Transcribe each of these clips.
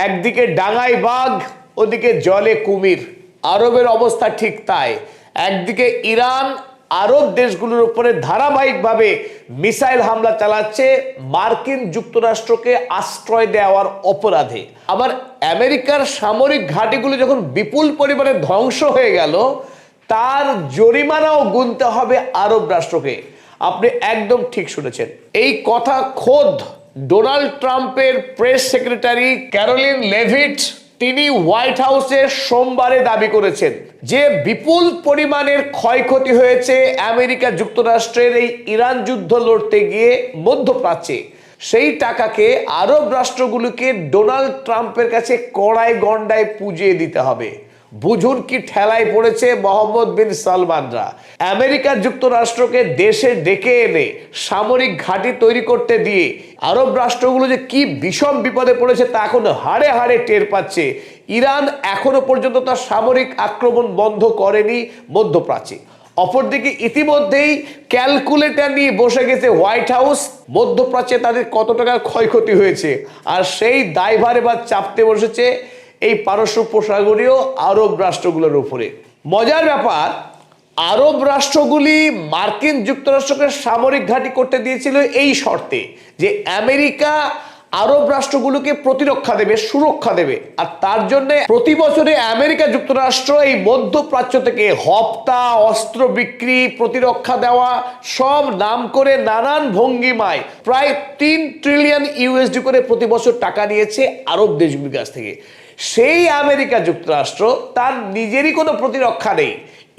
একদিকে ডাঙায় বাঘ, ওদিকে জলে কুমির। আরবের অবস্থা ঠিক তাই। একদিকে ইরান আরব দেশগুলোর উপরে ধারাবাহিকভাবে মিসাইল হামলা চালাচ্ছে মার্কিন যুক্তরাষ্ট্রকে আশ্রয় দেওয়ার অপরাধে। আবার আমেরিকার সামরিক ঘাঁটিগুলো যখন বিপুল পরিমাণে ধ্বংস হয়ে গেল, তার জরিমানাও গুনতে হবে আরব রাষ্ট্রকে। আপনি একদম ঠিক শুনেছেন। এই কথা খোদ ডোনাল্ড ট্রাম্পের প্রেস সেক্রেটারি ক্যারোলিন লেভিট তিনি হোয়াইট হাউসে সোমবারে দাবি করেছেন যে বিপুল পরিমাণের ক্ষয়ক্ষতি হয়েছে আমেরিকা যুক্তরাষ্ট্রের এই ইরান যুদ্ধ লড়তে গিয়ে মধ্যপ্রাচ্যে। সেই টাকাকে আরব রাষ্ট্রগুলোকে ডোনাল্ড ট্রাম্পের কাছে কড়াই গন্ডায় পুজিয়ে দিতে হবে। বুঝুন কি ঠেলায় পড়েছে মোহাম্মদ বিন সালমানরা। আমেরিকা যুক্তরাষ্ট্রকে দেশে ডেকে এনে সামরিক ঘাঁটি তৈরি করতে দিয়ে আরব রাষ্ট্রগুলো যে কি বিষম বিপদে পড়েছে তা এখন হাড়ে হাড়ে টের পাচ্ছে। ইরান এখনো পর্যন্ত তার সামরিক আক্রমণ বন্ধ করেনি মধ্যপ্রাচ্যে। অপরদিকে ইতিমধ্যেই ক্যালকুলেটর নিয়ে বসে গেছে হোয়াইট হাউস, মধ্যপ্রাচ্যে তাদের কত টাকার ক্ষয়ক্ষতি হয়েছে, আর সেই দায়ভার এবার চাপতে বসেছে এই পারস্য উপসাগরীয় আরব রাষ্ট্রগুলোর উপরে। মজার ব্যাপার, আরব রাষ্ট্রগুলি মার্কিন যুক্তরাষ্ট্রকে সামরিক ঘাঁটি করতে দিয়েছিল এই শর্তে যে আমেরিকা আরব রাষ্ট্রগুলোকে প্রতিরক্ষা দেবে, সুরক্ষা দেবে। আর তার জন্য প্রতি বছরে আমেরিকা যুক্তরাষ্ট্র এই মধ্যপ্রাচ্য থেকে হপ্তা, অস্ত্র বিক্রি, প্রতিরক্ষা দেওয়া সব নাম করে নানান ভঙ্গিমায় প্রায় 3 ট্রিলিয়ন ইউএসডি করে প্রতি বছর টাকা নিয়েছে আরব দেশগুলির কাছ থেকে। সেই আমেরিকা যুক্তরাষ্ট্র তার নিজেরই কোনো প্রতিরক্ষা নেই।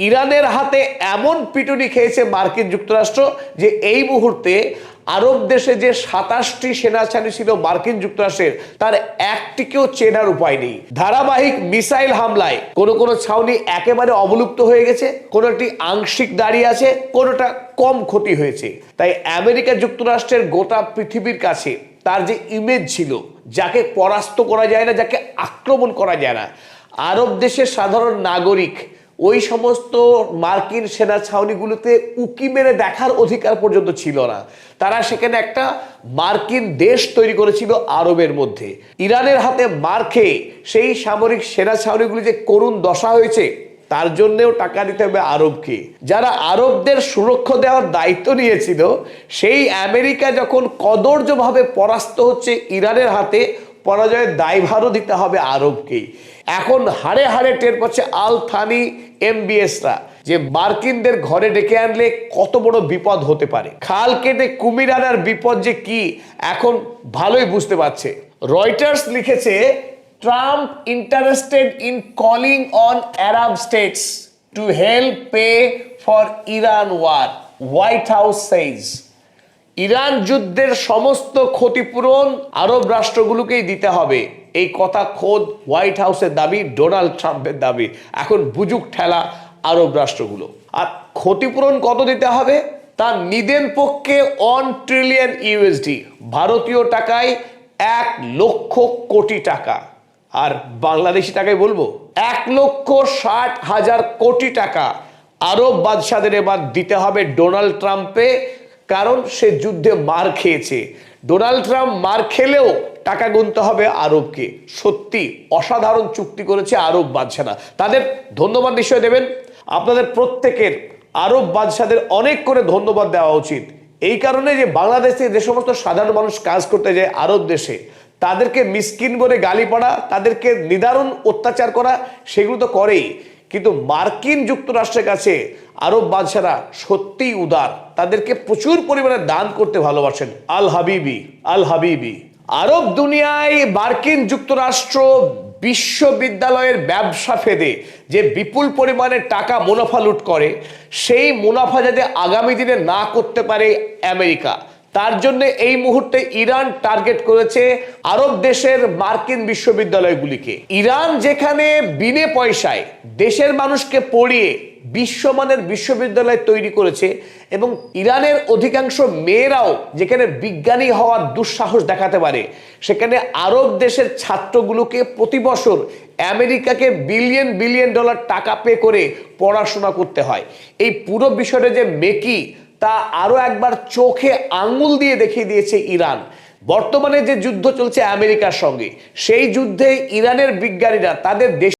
ইরানের হাতে এমন পিটুনি খেয়েছে মার্কিন যুক্তরাষ্ট্র যে এই মুহূর্তে আরব দেশে যে 27টি সেনা ছাউনি ছিল মার্কিন যুক্তরাষ্ট্রের, তার একটিকেও চেনার উপায় নেই। ধারাবাহিক মিসাইল হামলায় কোনো ছাউনি একেবারে অবলুপ্ত হয়ে গেছে, কোনোটি আংশিক দাঁড়িয়ে আছে, কোনোটা কম ক্ষতি হয়েছে। তাই আমেরিকা যুক্তরাষ্ট্রের গোটা পৃথিবীর কাছে তার যে ইমেজ ছিল, যাকে পরাস্ত করা যায় না, যাকে আক্রমণ করা যায় না, আরব দেশের সাধারণ নাগরিক ওই সমস্ত মার্কিন সেনা ছাউনিগুলোতে উকি মেরে দেখার অধিকার পর্যন্ত ছিল না। তারা সেখানে একটা মার্কিন দেশ তৈরি করেছিল আরবের মধ্যে। ইরানের হাতে মার খেয়ে সেই সামরিক সেনা ছাউনিগুলি যে করুণ দশা হয়েছে, তার জন্যও টাকা দিতে হবে আরবকে। যারা আরবদের সুরক্ষা দেওয়ার দায়িত্ব নিয়েছিল, সেই আমেরিকা যখন কদর্যভাবে পরাস্ত হচ্ছে ইরানের হাতে, পরাজয়ের দায়ভারও দিতে হবে আরবকেই। এখন হাড়ে হাড়ে টের পাচ্ছে আল থানি এমবিএসরা যে মার্কিনদের ঘরে ডেকে আনলে কত বড় বিপদ হতে পারে। খাল কেটে কুমির আনার বিপদ যে কি এখন ভালোই বুঝতে পারছে। রয়টার্স লিখেছে, Trump interested in calling on Arab states to help pay for Iran war, White House says. Iran যুদ্ধের সমস্ত ক্ষতিপূরণ আরব রাষ্ট্রগুলোকেই দিতে হবে, এই কথা খোদ হোয়াইট হাউসের দাবি, ডোনাল্ড ট্রাম্পের দাবি। এখন বুঝুক ঠেলা আরব রাষ্ট্রগুলো। আর ক্ষতিপূরণ কত দিতে হবে? তার নিদেন পক্ষে 1 ট্রিলিয়ন ইউএসডি, ভারতীয় টাকায় 1 লক্ষ কোটি টাকা। আর বাংলাদেশি টাকায় বলবো 1,60,000 কোটি টাকা আরব বাদশাদের এবার দিতে হবে ডোনাল্ড ট্রাম্পে, কারণ সে যুদ্ধে মার খেয়েছে। ডোনাল্ড ট্রাম্প মার খেলেও টাকা গুনতে হবে আরবকে। সত্যি অসাধারণ চুক্তি করেছে আরব বাদশারা, তাদের ধন্যবাদ নিশ্চয় দেবেন। আপনাদের প্রত্যেকের আরব বাদশাদের অনেক করে ধন্যবাদ দেওয়া উচিত। এই কারণে যে বাংলাদেশে যে সমস্ত সাধারণ মানুষ কাজ করতে যায় আরব দেশে, তাদেরকে মিসকিন বলে গালি পড়া, তাদেরকে নিদারুণ অত্যাচার করা, সেগুলো তো করেই, কিন্তু মার্কিন যুক্তরাষ্ট্রের কাছে আরব বাদশারা সত্যিই উদার, তাদেরকে প্রচুর পরিমাণে দান করতে ভালোবাসেন। আল হাবিবি আল হাবিবি। আরব দুনিয়ায় মার্কিন যুক্তরাষ্ট্র বিশ্ববিদ্যালয়ের ব্যবসা ফেদে যে বিপুল পরিমাণে টাকা মুনাফা লুট করে, সেই মুনাফা যাতে আগামী দিনে না করতে পারে আমেরিকা, তার জন্য এই মুহূর্তে ইরান টার্গেট করেছে আরব দেশের মার্কিন বিশ্ববিদ্যালয়গুলিকে। ইরান যেখানে বিনে পয়সায় দেশের মানুষকে পড়িয়ে বিশ্বমানের বিশ্ববিদ্যালয় তৈরি করেছে, এবং ইরানের অধিকাংশ মেয়েরাও যেখানে বিজ্ঞানী হওয়ার দুঃসাহস দেখাতে পারে, সেখানে আরব দেশের ছাত্রগুলোকে প্রতি বছর আমেরিকাকে বিলিয়ন বিলিয়ন ডলার টাকা পে করে পড়াশোনা করতে হয়। এই পুরো বিষয়টা যে মেকি, তা আরো একবার চোখে আঙ্গুল দিয়ে দেখিয়ে দিয়েছে ইরান, বর্তমানে যে যুদ্ধ চলছে আমেরিকার সঙ্গে, সেই যুদ্ধে ইরানের বিজ্ঞানীরা তাদের দেশ